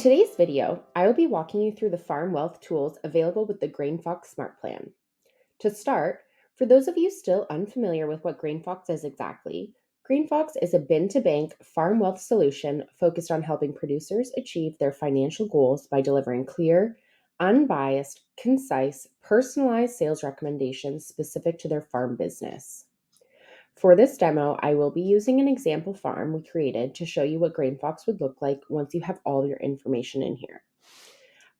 today's video, I will be walking you through the farm wealth tools available with the GrainFox Smart Plan. To start, for those of you still unfamiliar with what GrainFox is exactly, GrainFox is a bin-to-bank farm wealth solution focused on helping producers achieve their financial goals by delivering clear, unbiased, concise, personalized sales recommendations specific to their farm business. For this demo, I will be using an example farm we created to show you what GrainFox would look like once you have all your information in here.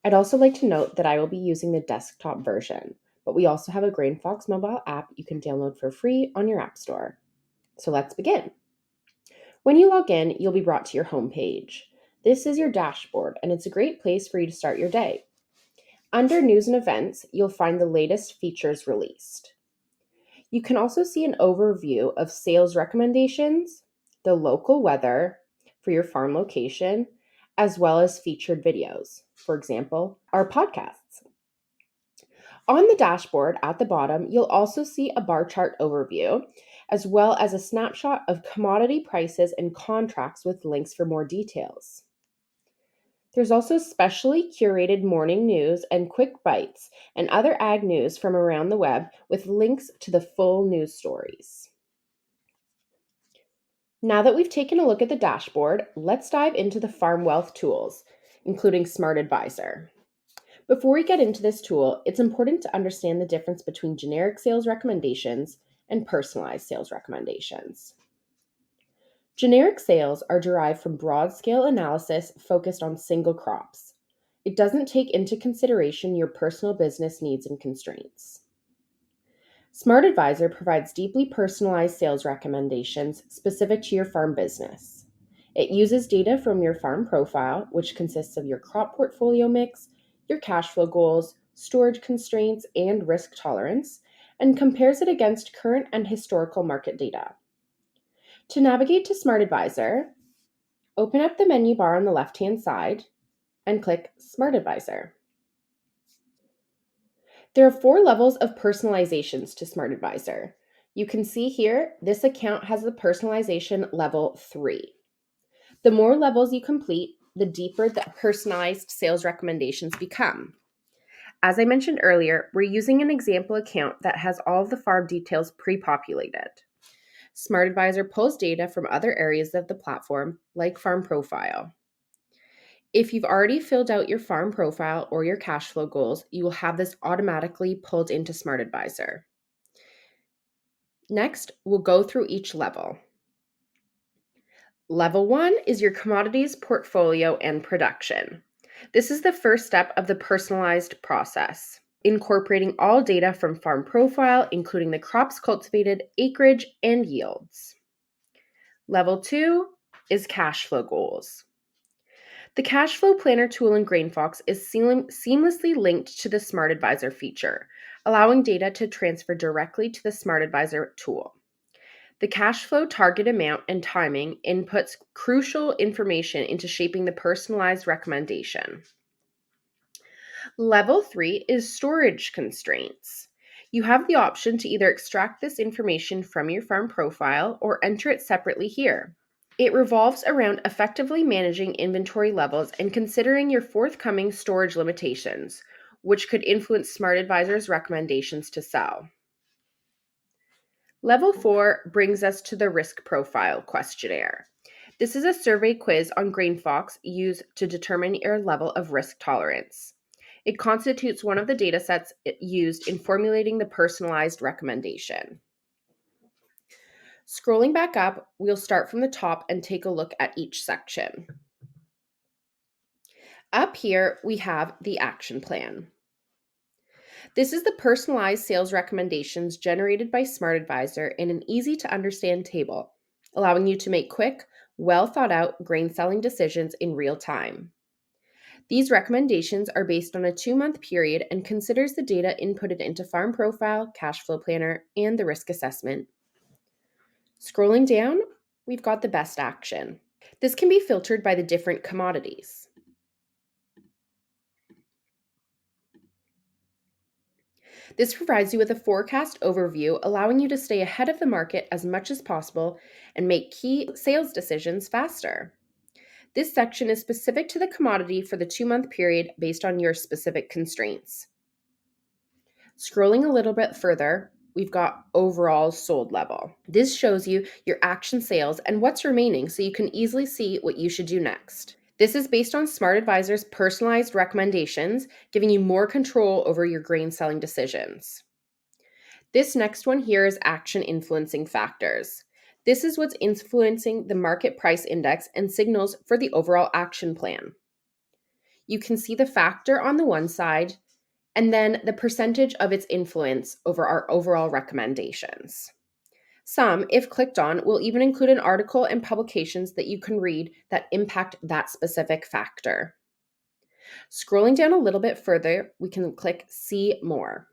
I'd also like to note that I will be using the desktop version, but we also have a GrainFox mobile app you can download for free on your app store. So let's begin. When you log in, you'll be brought to your home page. This is your dashboard, and it's a great place for you to start your day. Under News and Events, you'll find the latest features released. You can also see an overview of sales recommendations, the local weather for your farm location, as well as featured videos. For example, our podcasts. On the dashboard at the bottom, you'll also see a bar chart overview, as well as a snapshot of commodity prices and contracts with links for more details. There's also specially curated morning news and quick bites and other ag news from around the web with links to the full news stories. Now that we've taken a look at the dashboard, let's dive into the farm wealth tools, including Smart Advisor. Before we get into this tool, it's important to understand the difference between generic sales recommendations and personalized sales recommendations. Generic sales are derived from broad-scale analysis focused on single crops. It doesn't take into consideration your personal business needs and constraints. Smart Advisor provides deeply personalized sales recommendations specific to your farm business. It uses data from your farm profile, which consists of your crop portfolio mix, your cash flow goals, storage constraints, and risk tolerance, and compares it against current and historical market data. To navigate to Smart Advisor, open up the menu bar on the left-hand side and click Smart Advisor. There are 4 levels of personalizations to Smart Advisor. You can see here, this account has the personalization level 3. The more levels you complete, the deeper the personalized sales recommendations become. As I mentioned earlier, we're using an example account that has all of the farm details pre-populated. Smart Advisor pulls data from other areas of the platform, like farm profile. If you've already filled out your farm profile or your cash flow goals, you will have this automatically pulled into Smart Advisor. Next, we'll go through each level. Level 1 is your commodities portfolio and production. This is the first step of the personalized process, incorporating all data from farm profile, including the crops cultivated, acreage, and yields. Level 2 is cash flow goals. The Cash Flow Planner tool in GrainFox is seamlessly linked to the Smart Advisor feature, allowing data to transfer directly to the Smart Advisor tool. The cash flow target amount and timing inputs crucial information into shaping the personalized recommendation. Level 3 is storage constraints. You have the option to either extract this information from your farm profile or enter it separately here. It revolves around effectively managing inventory levels and considering your forthcoming storage limitations, which could influence Smart Advisor's recommendations to sell. Level 4 brings us to the risk profile questionnaire. This is a survey quiz on GrainFox used to determine your level of risk tolerance. It constitutes one of the datasets used in formulating the personalized recommendation. Scrolling back up, we'll start from the top and take a look at each section. Up here, we have the action plan. This is the personalized sales recommendations generated by Smart Advisor in an easy-to-understand table, allowing you to make quick, well-thought-out grain selling decisions in real time. These recommendations are based on a 2-month period and considers the data inputted into Farm Profile, Cash Flow Planner, and the risk assessment. Scrolling down, we've got the best action. This can be filtered by the different commodities. This provides you with a forecast overview, allowing you to stay ahead of the market as much as possible and make key sales decisions faster. This section is specific to the commodity for the 2-month period based on your specific constraints. Scrolling a little bit further, we've got overall sold level. This shows you your action sales and what's remaining so you can easily see what you should do next. This is based on Smart Advisor's personalized recommendations, giving you more control over your grain selling decisions. This next one here is action influencing factors. This is what's influencing the market price index and signals for the overall action plan. You can see the factor on the one side and then the percentage of its influence over our overall recommendations. Some, if clicked on, will even include an article and publications that you can read that impact that specific factor. Scrolling down a little bit further, we can click See More.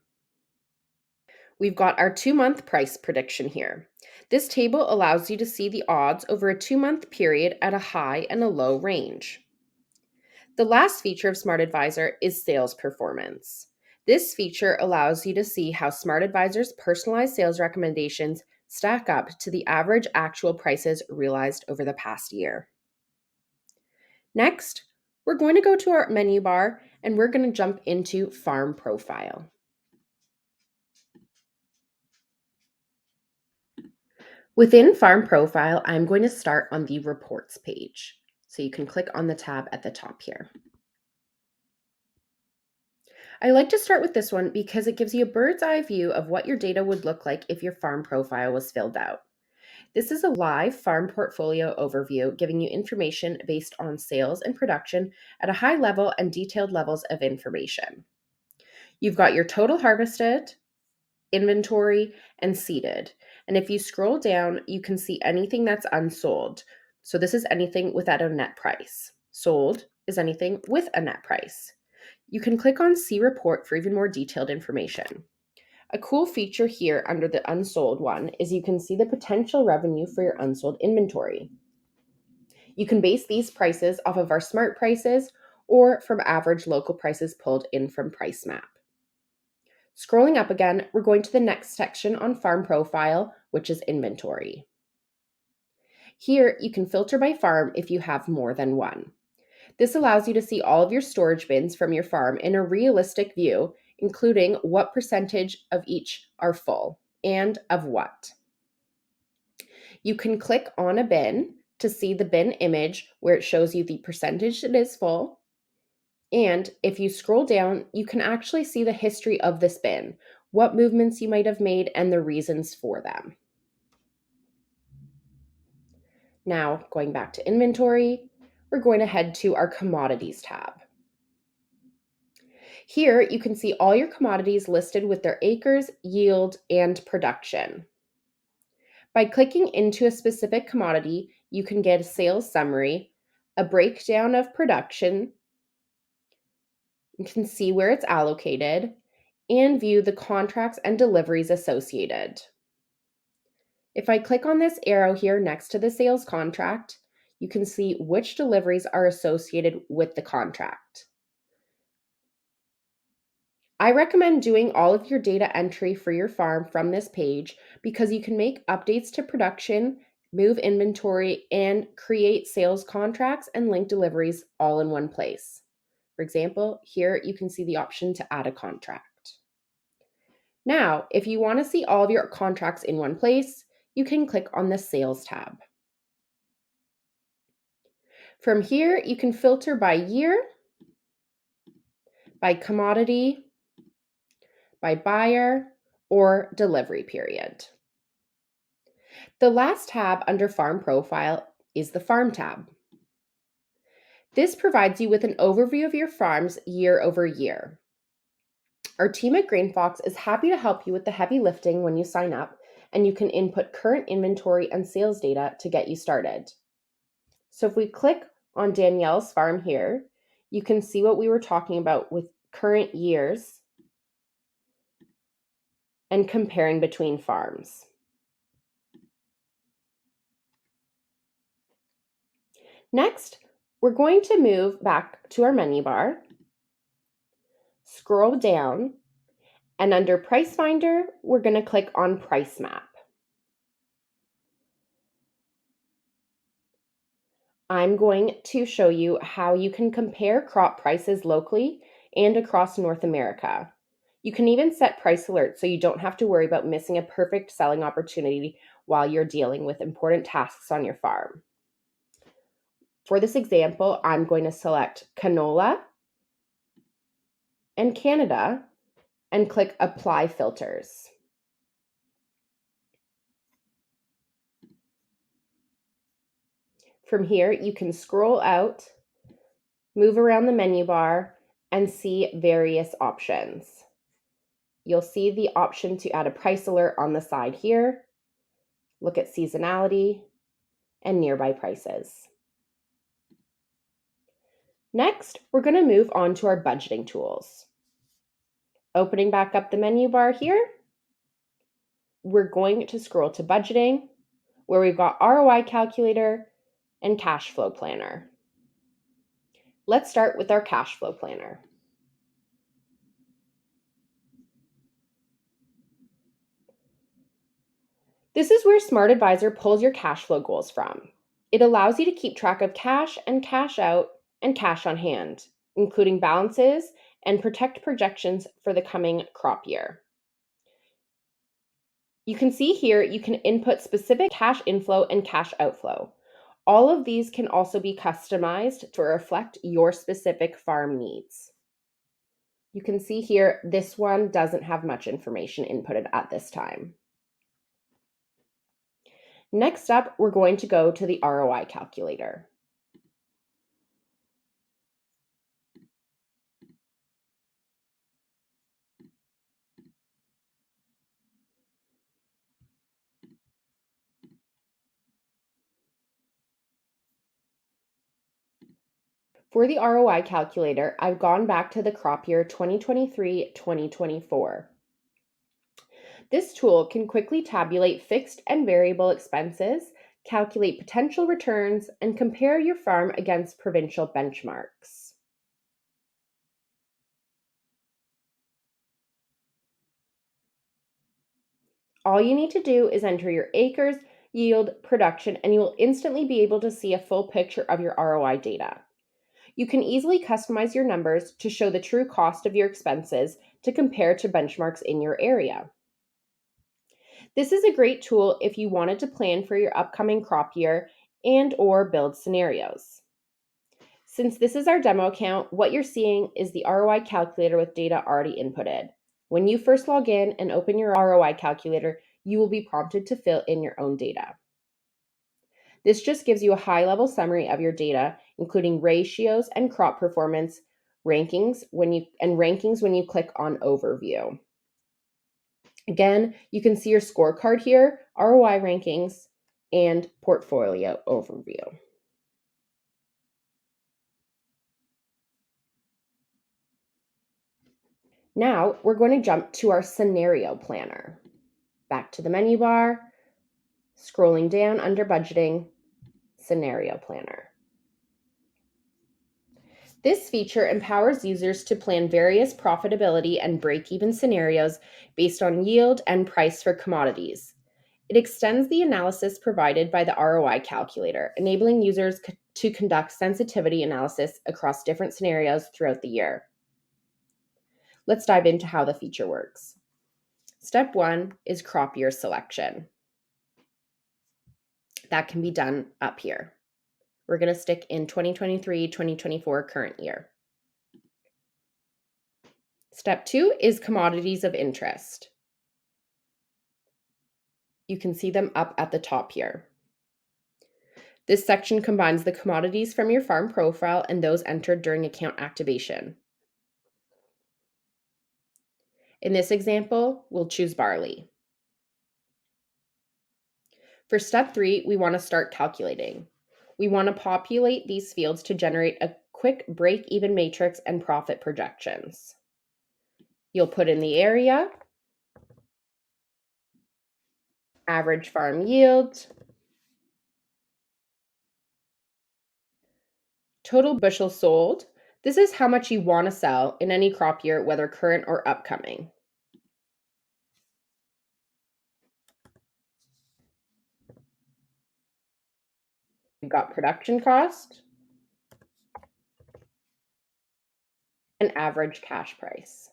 We've got our 2-month price prediction here. This table allows you to see the odds over a 2-month period at a high and a low range. The last feature of Smart Advisor is sales performance. This feature allows you to see how Smart Advisor's personalized sales recommendations stack up to the average actual prices realized over the past year. Next, we're going to go to our menu bar and we're going to jump into Farm Profile. Within Farm Profile, I'm going to start on the Reports page. So you can click on the tab at the top here. I like to start with this one because it gives you a bird's eye view of what your data would look like if your farm profile was filled out. This is a live farm portfolio overview giving you information based on sales and production at a high level and detailed levels of information. You've got your total harvested, inventory, and seeded. And if you scroll down, you can see anything that's unsold. So this is anything without a net price. Sold is anything with a net price. You can click on See Report for even more detailed information. A cool feature here under the unsold one is you can see the potential revenue for your unsold inventory. You can base these prices off of our smart prices or from average local prices pulled in from Price Map. Scrolling up again, we're going to the next section on Farm Profile, which is Inventory. Here, you can filter by farm if you have more than one. This allows you to see all of your storage bins from your farm in a realistic view, including what percentage of each are full and of what. You can click on a bin to see the bin image where it shows you the percentage that is full. And if you scroll down, you can actually see the history of this bin, what movements you might have made, and the reasons for them. Now, going back to inventory, we're going to head to our commodities tab. Here, you can see all your commodities listed with their acres, yield, and production. By clicking into a specific commodity, you can get a sales summary, a breakdown of production, you can see where it's allocated, and view the contracts and deliveries associated. If I click on this arrow here next to the sales contract, you can see which deliveries are associated with the contract. I recommend doing all of your data entry for your farm from this page because you can make updates to production, move inventory, and create sales contracts and link deliveries all in one place. For example, here you can see the option to add a contract. Now, if you want to see all of your contracts in one place, you can click on the Sales tab. From here, you can filter by year, by commodity, by buyer, or delivery period. The last tab under Farm Profile is the Farm tab. This provides you with an overview of your farms year over year. Our team at GrainFox is happy to help you with the heavy lifting when you sign up, and you can input current inventory and sales data to get you started. So if we click on Danielle's farm here, you can see what we were talking about with current years and comparing between farms. Next, we're going to move back to our menu bar, scroll down, and under Price Finder, we're going to click on Price Map. I'm going to show you how you can compare crop prices locally and across North America. You can even set price alerts so you don't have to worry about missing a perfect selling opportunity while you're dealing with important tasks on your farm. For this example, I'm going to select canola and Canada and click Apply Filters. From here, you can scroll out, move around the menu bar, and see various options. You'll see the option to add a price alert on the side here, look at seasonality, and nearby prices. Next, we're going to move on to our budgeting tools. Opening back up the menu bar here, we're going to scroll to budgeting, where we've got ROI calculator and cash flow planner. Let's start with our cash flow planner. This is where Smart Advisor pulls your cash flow goals from. It allows you to keep track of cash and cash out and cash on hand, including balances, and protect projections for the coming crop year. You can see here you can input specific cash inflow and cash outflow. All of these can also be customized to reflect your specific farm needs. You can see here this one doesn't have much information inputted at this time. Next up, we're going to go to the ROI calculator. For the ROI calculator, I've gone back to the crop year 2023-2024. This tool can quickly tabulate fixed and variable expenses, calculate potential returns, and compare your farm against provincial benchmarks. All you need to do is enter your acres, yield, production, and you will instantly be able to see a full picture of your ROI data. You can easily customize your numbers to show the true cost of your expenses to compare to benchmarks in your area. This is a great tool if you wanted to plan for your upcoming crop year and or build scenarios. Since this is our demo account, what you're seeing is the ROI calculator with data already inputted. When you first log in and open your ROI calculator, you will be prompted to fill in your own data. This just gives you a high-level summary of your data, including ratios and crop performance, rankings when you click on Overview. Again, you can see your scorecard here, ROI rankings, and portfolio overview. Now, we're going to jump to our scenario planner. Back to the menu bar, scrolling down under budgeting, scenario planner. This feature empowers users to plan various profitability and break-even scenarios based on yield and price for commodities. It extends the analysis provided by the ROI calculator, enabling users to conduct sensitivity analysis across different scenarios throughout the year. Let's dive into how the feature works. Step 1 is crop year selection. That can be done up here. We're going to stick in 2023-2024 current year. Step 2 is commodities of interest. You can see them up at the top here. This section combines the commodities from your farm profile and those entered during account activation. In this example, we'll choose barley. For step 3, we want to start calculating. We want to populate these fields to generate a quick break-even matrix and profit projections. You'll put in the area, average farm yield, total bushels sold. This is how much you want to sell in any crop year, whether current or upcoming. We've got production cost and average cash price.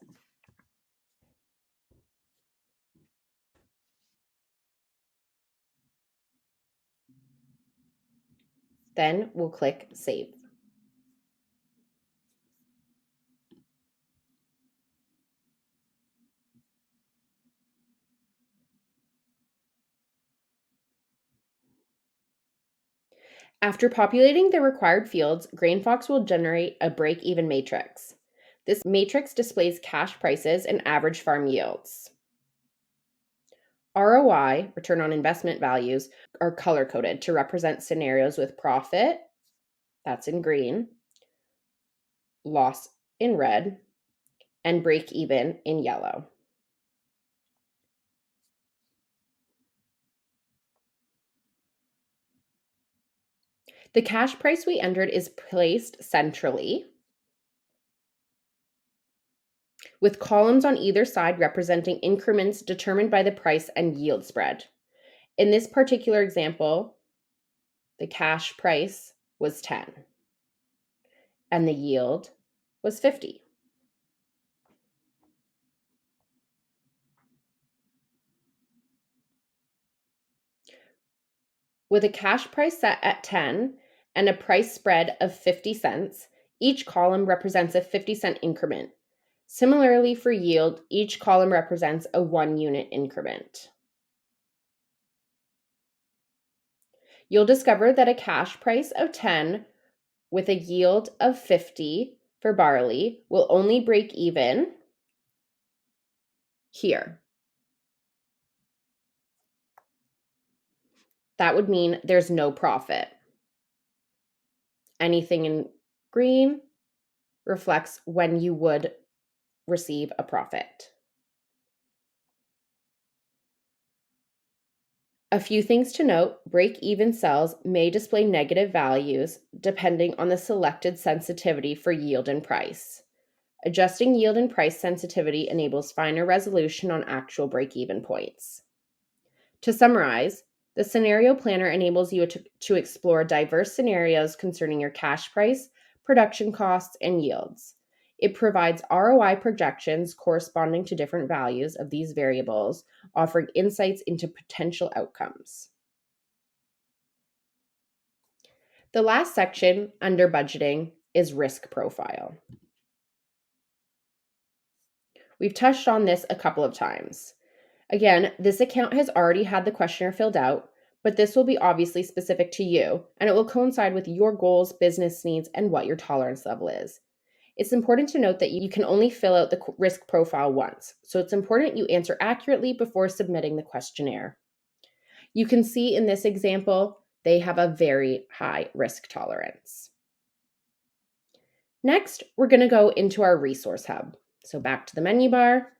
Then we'll click Save. After populating the required fields, GrainFox will generate a break-even matrix. This matrix displays cash prices and average farm yields. ROI, return on investment values, are color-coded to represent scenarios with profit, that's in green, loss in red, and break-even in yellow. The cash price we entered is placed centrally, with columns on either side representing increments determined by the price and yield spread. In this particular example, the cash price was 10 and the yield was 50. With a cash price set at 10 and a price spread of 50 cents, each column represents a 50-cent increment. Similarly, for yield, each column represents a 1-unit increment. You'll discover that a cash price of 10 with a yield of 50 for barley will only break even here. That would mean there's no profit. Anything in green reflects when you would receive a profit. A few things to note: break-even cells may display negative values depending on the selected sensitivity for yield and price. Adjusting yield and price sensitivity enables finer resolution on actual break-even points. To summarize, the scenario planner enables you to explore diverse scenarios concerning your cash price, production costs, and yields. It provides ROI projections corresponding to different values of these variables, offering insights into potential outcomes. The last section under budgeting is risk profile. We've touched on this a couple of times. Again, this account has already had the questionnaire filled out, but this will be obviously specific to you, and it will coincide with your goals, business needs, and what your tolerance level is. It's important to note that you can only fill out the risk profile once, so it's important you answer accurately before submitting the questionnaire. You can see in this example, they have a very high risk tolerance. Next, we're going to go into our resource hub. So back to the menu bar.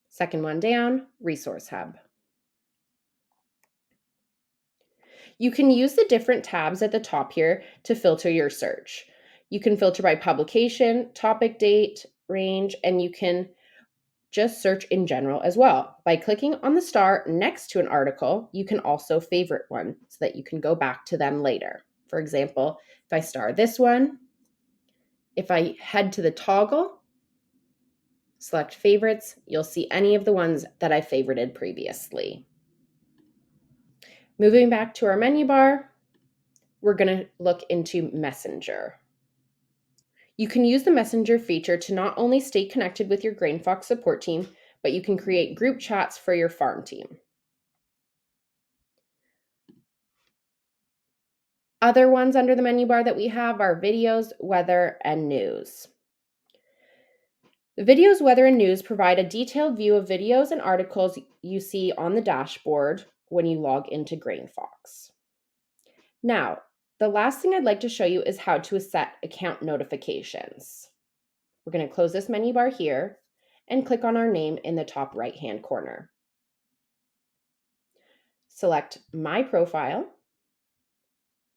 Second one down, Resource Hub. You can use the different tabs at the top here to filter your search. You can filter by publication, topic, date, range, and you can just search in general as well. By clicking on the star next to an article, you can also favorite one so that you can go back to them later. For example, if I star this one, if I head to the toggle, select favorites, you'll see any of the ones that I favorited previously. Moving back to our menu bar, we're going to look into Messenger. You can use the Messenger feature to not only stay connected with your GrainFox support team, but you can create group chats for your farm team. Other ones under the menu bar that we have are videos, weather, and news. The videos, weather, and news provide a detailed view of videos and articles you see on the dashboard when you log into GrainFox. Now, the last thing I'd like to show you is how to set account notifications. We're going to close this menu bar here and click on our name in the top right-hand corner. Select My Profile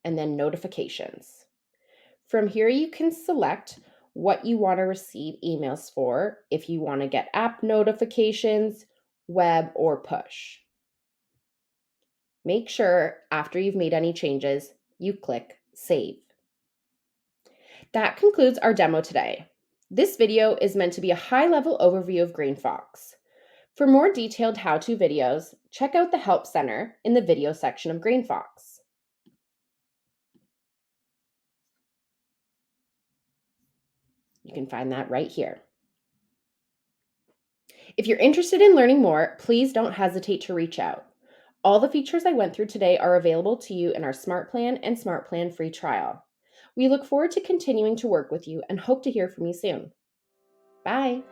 and then Notifications. From here, you can select what you want to receive emails for, if you want to get app notifications, web, or push. Make sure after you've made any changes, you click save. That concludes our demo today. This video is meant to be a high-level overview of GrainFox. For more detailed how-to videos, check out the Help Center in the video section of GrainFox. You can find that right here. If you're interested in learning more, please don't hesitate to reach out. All the features I went through today are available to you in our Smart Plan and Smart Plan free trial. We look forward to continuing to work with you and hope to hear from you soon. Bye.